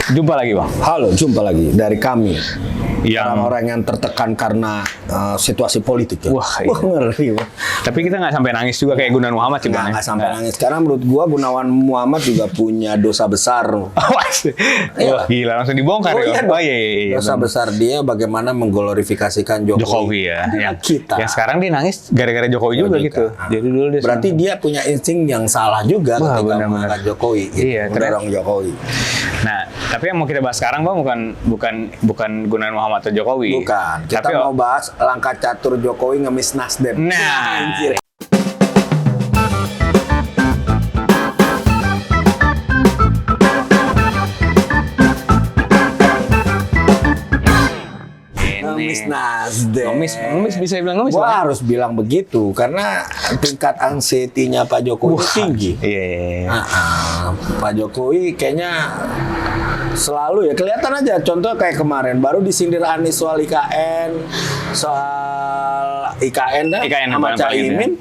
Jumpa lagi Bang. Halo, jumpa lagi dari kami. Yang- Orang yang tertekan karena situasi politik ya. Wah, iya. Ngeri. Bang. Tapi kita nggak sampai nangis juga kayak Gunawan Muhammad sih Bang. Nggak sampai nangis. Karena menurut gua Gunawan Muhammad juga punya dosa besar. Wah, gila langsung dibongkar ya. dong. Oh iya. Dosa besar dia bagaimana mengglorifikasikan Jokowi. Jokowi ya. Kita. Yang sekarang dia nangis gara-gara Jokowi juga gitu. Jadi dulu dia Berarti dia punya insting yang salah juga Wah, ketika benar-benar. mengangkat Jokowi, gitu, Iya, mendorong Jokowi. Nah, tapi yang mau kita bahas sekarang Bang bukan Gunawan Muhammad atau Jokowi. Bukan, kita Tapi mau bahas langkah catur Jokowi ngemis Nasdem. Nah. Anjir. Ngemis Nasdem. Ngemis bisa bilang ngemis Gua Bang? harus bilang begitu karena tingkat anxiety-nya Pak Jokowi tinggi. Iya. Pak Jokowi kayaknya selalu ya kelihatan aja, contoh kayak kemarin baru disindir Anies soal IKN dah IKN sama yang paling Caimin,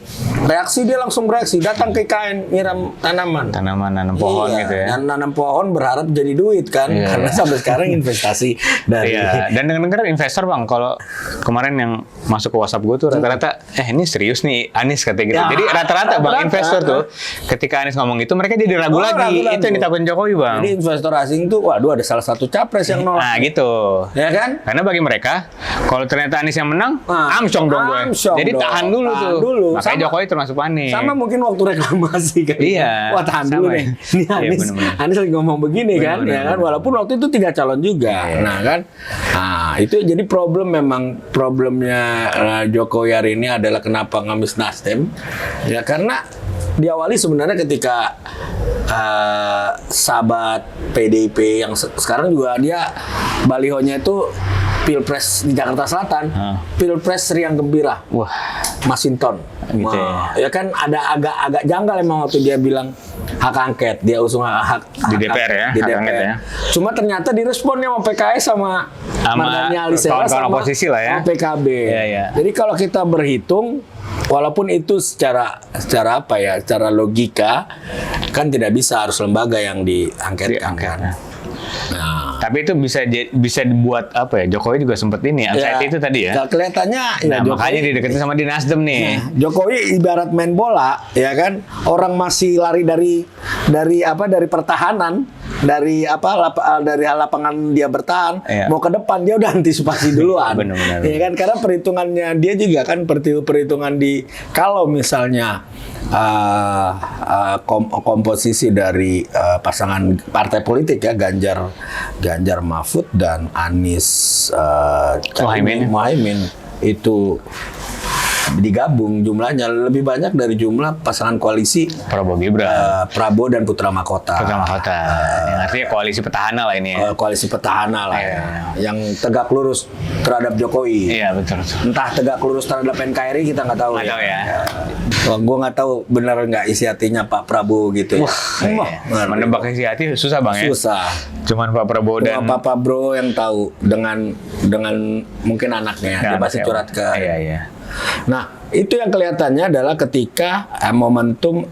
reaksi dia langsung bereaksi datang ke IKN nyiram tanaman Nanam pohon Iya, gitu ya. dan nanam pohon berharap jadi duit kan, Iya. karena sampai sekarang investasi dari Iya, dan dengar investor Bang, kalau kemarin yang masuk ke WhatsApp gue tuh rata-rata, ini serius nih Anies katanya gitu. Ya, Jadi rata-rata Bang, rata-rata. investor tuh, ketika Anies ngomong itu mereka jadi ragu lagi. ragu-ragu. Itu yang ditakutin Jokowi Bang. Jadi investor asing tuh, waduh ada salah satu capres yang nolak, Nah gitu. ya kan? Karena bagi mereka, kalau ternyata Anies yang menang, Nah, amsyong dong gue. amsyong Jadi dong. tahan dulu Tahan tuh. dulu. Makanya Sama- Jokowi termasuk panik. Sama mungkin waktu reklamasi kan. Iya, Wah tahan sama dulu ya. deh. Ini Iya, Anies, bener-bener. Anies lagi ngomong begini kan, Bener-bener. ya kan. Walaupun waktu itu 3 calon juga. Iya. Nah kan. Nah itu jadi problemnya Jokowi hari ini adalah kenapa ngamis Nasdem. Ya karena diawali sebenarnya ketika sahabat PDIP yang sekarang juga dia balihonya itu Pilpres di Jakarta Selatan, Pilpres Riang Gembira. Wah, Masinton. Gitu Wah, ya kan ada agak janggal emang waktu dia bilang hak angket, dia usung hak Di DPR ya, di hak DPR. angket ya. Cuma ternyata diresponnya sama PKS sama Mardhani Alisera kawan-kawan oposisi lah ya. sama PKB. Iya, iya. Jadi kalau kita berhitung, walaupun itu secara apa ya, secara logika kan tidak bisa harus lembaga yang diangketkan kan. Nah, tapi itu bisa dibuat apa ya? Jokowi juga sempet ini, anxiety itu tadi ya. Kelihatannya ya Nah, makanya dideketin sama di Nasdem nih. Nah, Jokowi ibarat main bola, ya kan? Orang masih lari dari pertahanan, dari lapangan dia bertahan, Iya. mau ke depan dia udah antisipasi duluan. Benar-benar. Ya kan? Karena perhitungannya dia juga kan perhitungan di kalau misalnya komposisi dari pasangan partai politik ya Ganjar Mahfud dan Anies Muhaimin itu digabung jumlahnya lebih banyak dari jumlah pasangan koalisi Prabowo Gibran, Prabowo dan Putra Mahkota. yang artinya koalisi petahana lah ini ya. Koalisi petahana lah Iya. yang tegak lurus terhadap Jokowi. Iya betul. Entah tegak lurus terhadap NKRI kita nggak tahu Nggak tahu ya. Wah, gue nggak tahu benar nggak isi hatinya Pak Prabowo gitu ya. Iya. Menebak isi hati susah Bang ya. Susah. Cuman Pak Prabowo dan Cuma Papa Bro yang tahu dengan mungkin anaknya dia pasti curhat ke. Iya. Nah, itu yang kelihatannya adalah ketika momentum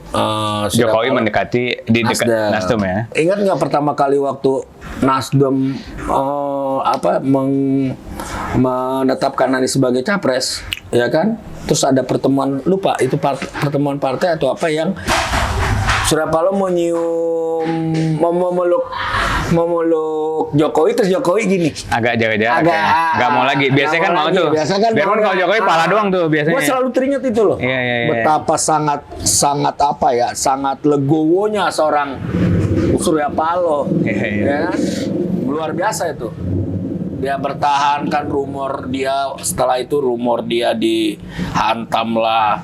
Jokowi mendekati di dekat Nasdem ya. Ingat nggak pertama kali waktu Nasdem menetapkan Anies sebagai capres, ya kan? Terus ada pertemuan, lupa itu pertemuan partai atau apa yang Surya Paloh mau memeluk Jokowi, terus Jokowi gini. Agak jaga-jaga kayaknya. Nggak mau lagi. Biasanya kan mau tuh. Biarpun kalau Jokowi pala doang tuh biasanya. Gue selalu teringat itu loh. Iya. Betapa sangat legowonya seorang Surya Paloh. Iya. Ya kan? Luar biasa itu. Dia bertahan kan setelah itu rumor dia dihantam lah.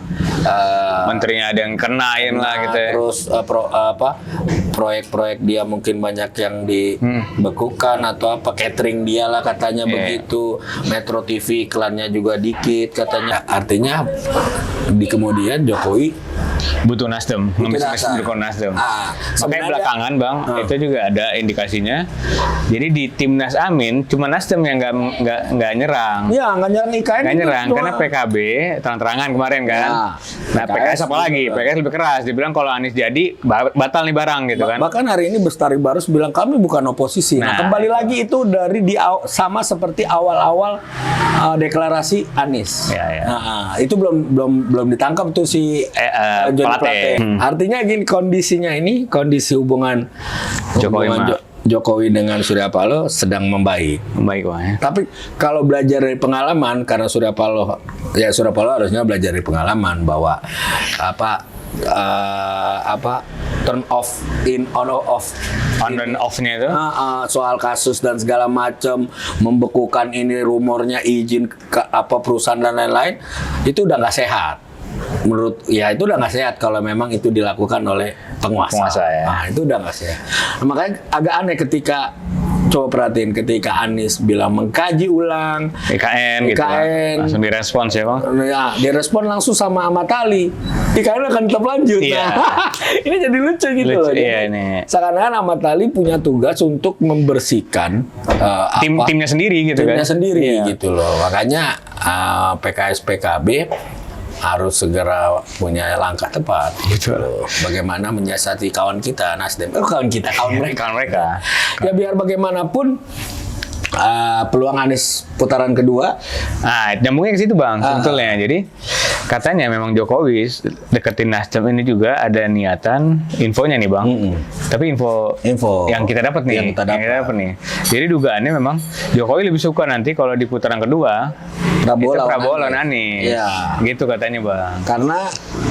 Menterinya ada yang kenain lah gitu ya. Terus proyek-proyek dia mungkin banyak yang dibekukan atau apa, catering dia lah katanya begitu. Metro TV iklannya juga dikit katanya. Artinya di kemudian Jokowi butuh Nasdem, Nasdem. mendukung Nasdem. Makanya Sebenarnya- belakangan Bang, itu juga ada indikasinya. Jadi di Timnas Amin cuma Nasdem yang nggak nyerang. Iya, nggak nyerang IKN. Nggak itu nyerang cuma- karena PKB terang-terangan kemarin kan. Ya, Nah PKS apa juga. lagi? PKS lebih keras. Dibilang kalau Anies jadi batal nih barang gitu kan. Bahkan hari ini Bestari Barus bilang kami bukan oposisi. Nah, Nah, kembali lagi itu dari sama seperti awal-awal deklarasi Anies. Ya, ya. Nah, itu belum ditangkap tuh si Johnny Plate. Plate. Artinya gini kondisinya ini, kondisi hubungan Jokowi Jokowi dengan Surya Paloh sedang membaik. Baik Bang ya. Tapi kalau belajar dari pengalaman, karena Surya Paloh harusnya belajar dari pengalaman bahwa turn off On dan off-nya itu. soal kasus dan segala macam, membekukan ini rumornya izin ke perusahaan dan lain-lain, itu udah nggak sehat. Menurut itu udah nggak sehat kalau memang itu dilakukan oleh penguasa Ya. Nah, itu udah nggak sehat. Nah, makanya agak aneh ketika coba perhatiin ketika Anies bilang mengkaji ulang IKN gitu kan. Langsung direspons ya Bang. Ya, direspon langsung sama Ahmad Ali. IKN akan tetap lanjut. Iya. Nah, ini jadi lucu gitu Lucu, loh. iya, Jadi, ini. seakan-akan Ahmad Ali punya tugas untuk membersihkan Timnya sendiri gitu timnya kan. sendiri Iya. gitu loh. Makanya PKS PKB harus segera punya langkah tepat. Gitu loh. Bagaimana menyiasati kawan kita Nasdem. Kawan mereka. Kawan mereka. Ya biar bagaimanapun peluang Anies putaran kedua. Nah, nyambungnya ke situ Bang, sebetulnya. Jadi katanya memang Jokowi deketin Nasdem ini juga ada niatan infonya nih Bang. Tapi info yang kita dapat nih. Yang kita dapat nih. Jadi dugaannya memang Jokowi lebih suka nanti kalau di putaran kedua Prabowo lawan Anies. Iya. Gitu katanya Bang. Karena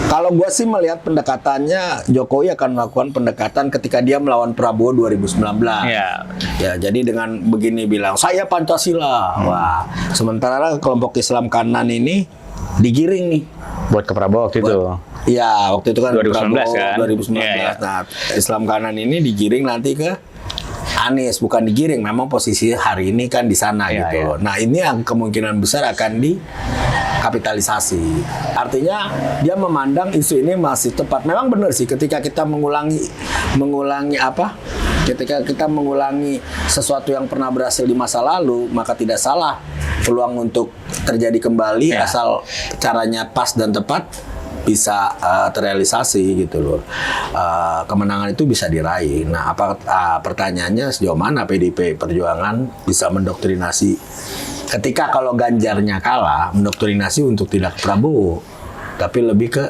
kalau gue sih melihat pendekatannya Jokowi akan melakukan pendekatan ketika dia melawan Prabowo 2019. Iya. Ya, jadi dengan begini bilang saya Pancasila. Wah, sementara kelompok Islam kanan ini digiring nih. Buat ke Prabowo waktu itu. Iya, waktu itu kan 2019 Prabowo, kan? 2019. Iya, iya. Nah, Islam kanan ini digiring nanti ke Anies, bukan digiring, memang posisi hari ini kan di sana Iya, gitu iya. loh. Nah, ini yang kemungkinan besar akan dikapitalisasi. Artinya dia memandang isu ini masih tepat. Memang benar sih ketika kita mengulangi apa? Ketika kita mengulangi sesuatu yang pernah berhasil di masa lalu, maka tidak salah peluang untuk terjadi kembali Iya. asal caranya pas dan tepat bisa terrealisasi gitu loh. Kemenangan itu bisa diraih. Nah, pertanyaannya sejauh mana PDIP Perjuangan bisa mendoktrinasi ketika kalau Ganjarnya kalah, mendoktrinasi untuk tidak ke Prabowo, tapi lebih ke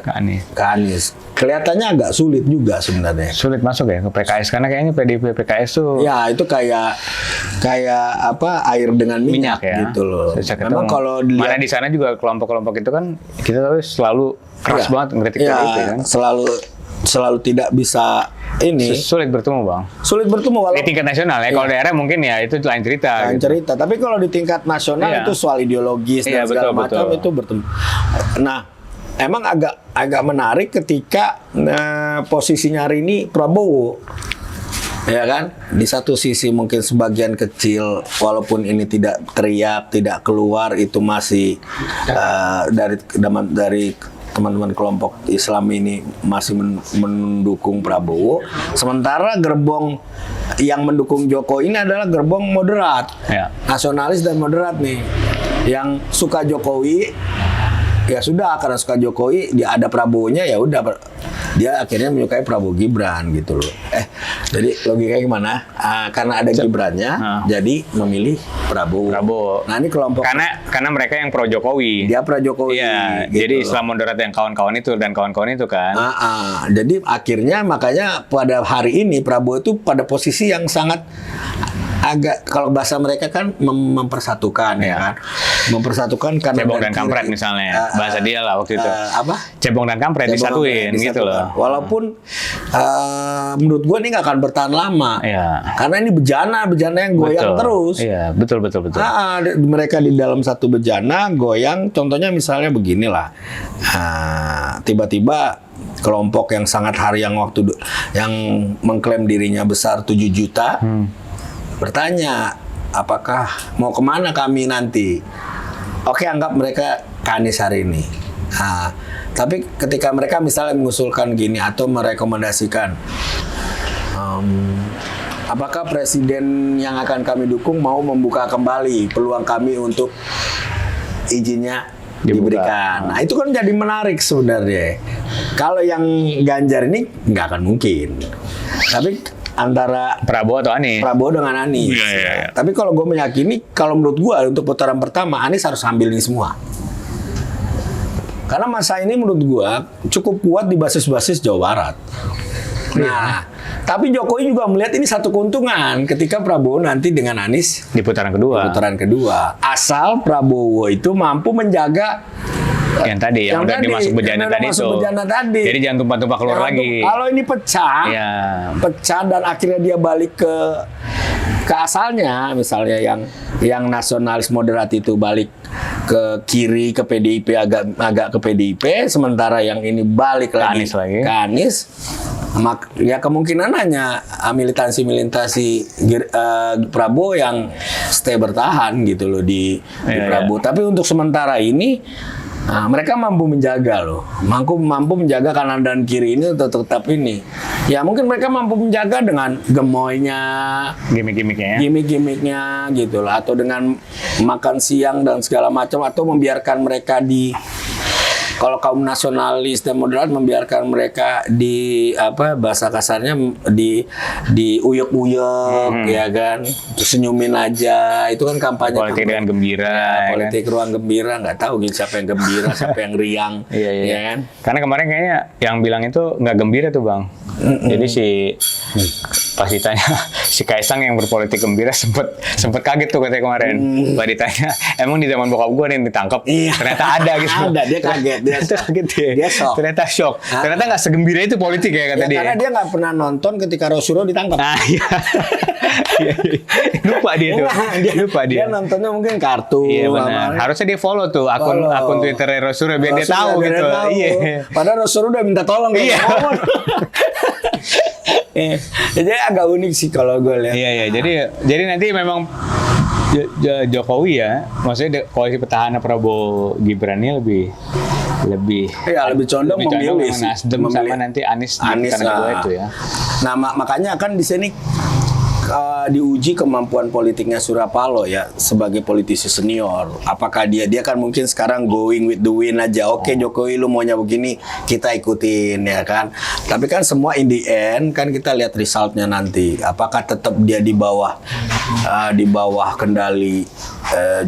Anies. Kelihatannya agak sulit juga sebenarnya. Sulit masuk ya ke PKS karena kayaknya PDIP PKS tuh Ya, itu kayak apa air dengan minyak ya. gitu loh. Memang Memang kalau mana dilihat di sana juga kelompok-kelompok itu kan kita tahu selalu keras banget ngeritik ya, PDIP kan. selalu tidak bisa ini Sulit bertemu Bang. sulit bertemu Di walaupun tingkat nasional ya. Kalau daerah mungkin ya itu lain cerita. lain gitu. cerita. Tapi kalau di tingkat nasional Iya. itu soal ideologis Iya, dan segala betul, macam betul. itu bertemu. Nah, emang agak menarik ketika posisinya hari ini Prabowo, ya kan? Di satu sisi mungkin sebagian kecil, walaupun ini tidak teriak, tidak keluar, itu masih dari teman-teman kelompok Islam ini masih mendukung Prabowo. Sementara gerbong yang mendukung Jokowi ini adalah gerbong moderat, Ya. nasionalis dan moderat nih, yang suka Jokowi. Ya sudah, karena suka Jokowi, dia ada Prabowo-nya, ya udah dia akhirnya menyukai Prabowo Gibran gitu loh. Jadi logikanya gimana? Karena ada Gibrannya, jadi memilih Prabowo. Nah, ini kelompok Karena mereka yang pro Jokowi. dia pro Jokowi. Iya, gitu jadi loh. Islam moderat yang kawan-kawan itu dan kawan-kawan itu kan. Jadi akhirnya makanya pada hari ini Prabowo itu pada posisi yang sangat agak, kalau bahasa mereka kan mempersatukan ya kan, mempersatukan karena Cebong dan kampret misalnya, bahasa dia lah waktu itu. Apa? Cebong dan kampret disatuin gitu loh. Walaupun menurut gue ini nggak akan bertahan lama, Iya. karena ini bejana yang goyang Betul. terus. Iya, betul. Mereka di dalam satu bejana goyang. Contohnya misalnya beginilah, tiba-tiba kelompok yang sangat yang mengklaim dirinya besar 7 juta. Bertanya, apakah mau kemana kami nanti? Oke, anggap mereka ke Anies hari ini. Tapi ketika mereka misalnya mengusulkan gini atau merekomendasikan, apakah presiden yang akan kami dukung mau membuka kembali peluang kami untuk izinnya diberikan. Nah itu kan jadi menarik sebenarnya. Kalau yang Ganjar ini nggak akan mungkin. Tapi antara Prabowo atau Anies? Prabowo dengan Anies. Iya. Tapi kalau gue meyakini, kalau menurut gue untuk putaran pertama Anies harus ambil ini semua. Karena masa ini menurut gue cukup kuat di basis-basis Jawa Barat. Nah, tapi Jokowi juga melihat ini satu keuntungan ketika Prabowo nanti dengan Anies Di putaran kedua. Asal Prabowo itu mampu menjaga yang tadi, yang udah dimasuk bejana tadi. Jadi jangan tumpah-tumpah keluar lagi. Kalau ini pecah, pecah dan akhirnya dia balik ke asalnya, misalnya yang nasionalis moderat itu balik ke kiri, ke PDIP, agak ke PDIP, sementara yang ini balik lagi ke Anies. Ya kemungkinan hanya militansi Prabowo yang stay bertahan gitu loh di Prabowo. Tapi untuk sementara ini mereka mampu menjaga loh, mampu menjaga kanan dan kiri ini tetap ini. Ya mungkin mereka mampu menjaga dengan gemoynya, gimmick-gimmicknya gitu lah, atau dengan makan siang dan segala macam, atau membiarkan mereka kalau kaum nasionalis dan moderat membiarkan mereka bahasa kasarnya di uyuk-uyuk ya kan, senyumin aja, itu kan kampanye politik dengan gembira, politik ruang gembira, nggak tahu gitu siapa yang gembira siapa yang riang. Ya kan? Karena kemarin kayaknya yang bilang itu nggak gembira tuh Bang. Jadi pas ditanya si Kaisang yang berpolitik gembira sempet kaget tuh katanya kemarin. Pas ditanya emang di zaman bokap gue yang ditangkap, ternyata ada gitu. Ada, dia kaget. Dia shock. Ternyata shock. Ternyata nggak segembira itu politik ya kata dia. Karena dia nggak pernah nonton ketika Rosuro ditangkap. Lupa dia tuh. Dia nontonnya mungkin kartun. Iya benar. Harusnya dia follow tuh akun Twitter Rosuro biar dia tahu gitu. Iya. Padahal Rosuro udah minta tolong gitu. Jadi agak unik sih kalau gue lihat. Iya. Jadi nanti memang Jokowi ya, maksudnya koalisi petahana Prabowo Gibran ini lebih condong memilih Nasdem sama nanti Anies kedua itu ya. Nah makanya akan di sini diuji kemampuan politiknya Surya Paloh ya sebagai politisi senior. Apakah dia kan mungkin sekarang going with the wind aja. Oke, Jokowi lu maunya begini, kita ikutin ya kan. Tapi kan semua in the end kan kita lihat resultnya nanti. Apakah tetap dia di bawah kendali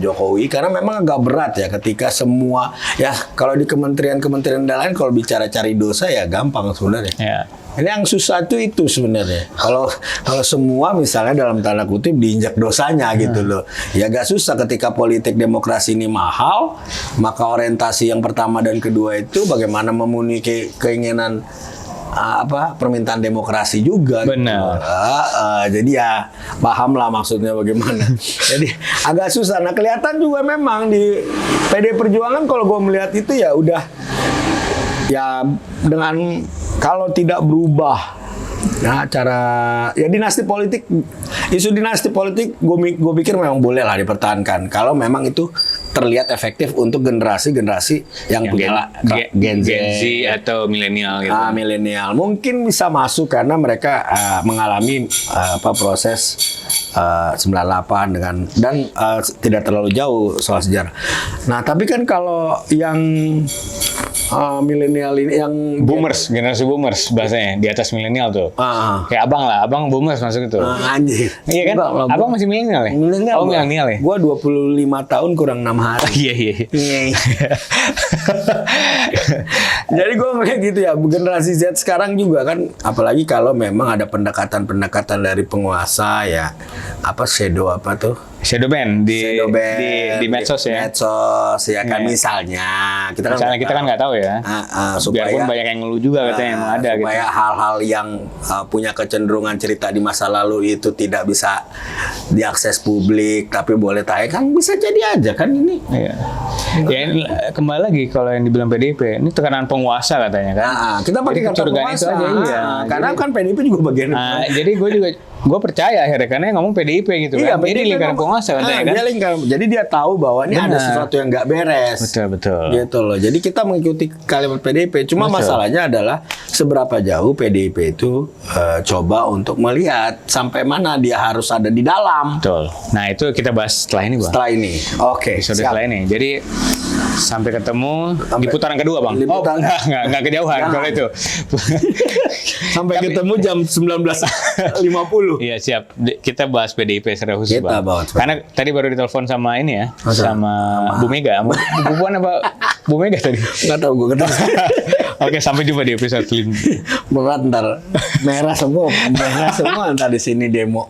Jokowi, karena memang agak berat ya ketika semua ya kalau di kementerian lain kalau bicara cari dosa ya gampang sebenarnya. Ya. Ini yang susah itu sebenarnya. Kalau semua misalnya dalam tanda kutip diinjak dosanya gitu loh. Ya agak susah ketika politik demokrasi ini mahal, maka orientasi yang pertama dan kedua itu bagaimana memenuhi keinginan permintaan demokrasi juga. Benar. Gitu. Jadi ya paham lah maksudnya bagaimana. Jadi agak susah. Nah kelihatan juga memang di PD Perjuangan kalau gue melihat itu ya udah ya dengan kalau tidak berubah isu dinasti politik gue pikir memang boleh lah dipertahankan kalau memang itu terlihat efektif untuk generasi yang punya Gen Z atau milenial gitu. Milenial mungkin bisa masuk karena mereka mengalami proses 98 dan tidak terlalu jauh soal sejarah. Nah, tapi kan kalau yang milenial ini yang boomers, generasi boomers bahasanya di atas milenial tuh. Kayak abang lah, abang boomers masuk itu. Anjir. Iya kan? Abang masih milenial ya? Milenial ya? Gua 25 tahun kurang 6 hari. Iya. Jadi gue ngeliat gitu ya, generasi Z sekarang juga kan, apalagi kalau memang ada pendekatan dari penguasa ya, shadow ban di medsos ya. Medsos ya kan misalnya kita kan nggak tahu ya. Biarpun banyak yang ngeluh juga katanya emang ada gitu. Supaya hal-hal yang punya kecenderungan cerita di masa lalu itu tidak bisa diakses publik tapi boleh tayang kan bisa jadi aja kan ini. Iya. Ya kembali lagi kalau yang dibilang PDIP ini tekanan penguasa katanya kan. Kita pakai kata penguasa. Itu aja, iya. Karena kan PDIP juga bagian. Jadi gue juga gue percaya akhirnya karena yang ngomong PDIP gitu Iya, kan. Jadi PDIP lingkaran memang- penguasa kan. Dia lingkaran. Jadi dia tahu bahwa ini ada Benar. sesuatu yang nggak beres. Betul. Gitu loh. Jadi kita mengikuti kalimat PDIP. Cuma Betul. masalahnya adalah seberapa jauh PDIP itu coba untuk melihat sampai mana dia harus ada di dalam. Betul. Nah itu kita bahas setelah ini bang. Setelah ini. Oke. Episode siap. setelah ini. Jadi sampai ketemu di putaran kedua bang. di putaran- Nggak kejauhan Jangan. kalau itu. Sampai Tapi- ketemu jam 19.50. Iya siap. Kita bahas PDIP secara khusus Kita bang. bahas. Karena tadi baru ditelepon sama ini ya, Masa? sama Bu Mega. Bu Puan apa Bu Mega tadi? Nggak tahu gue ketemu. Oke sampai jumpa di episode selanjutnya. Berat ntar merah semua ntar di sini demo.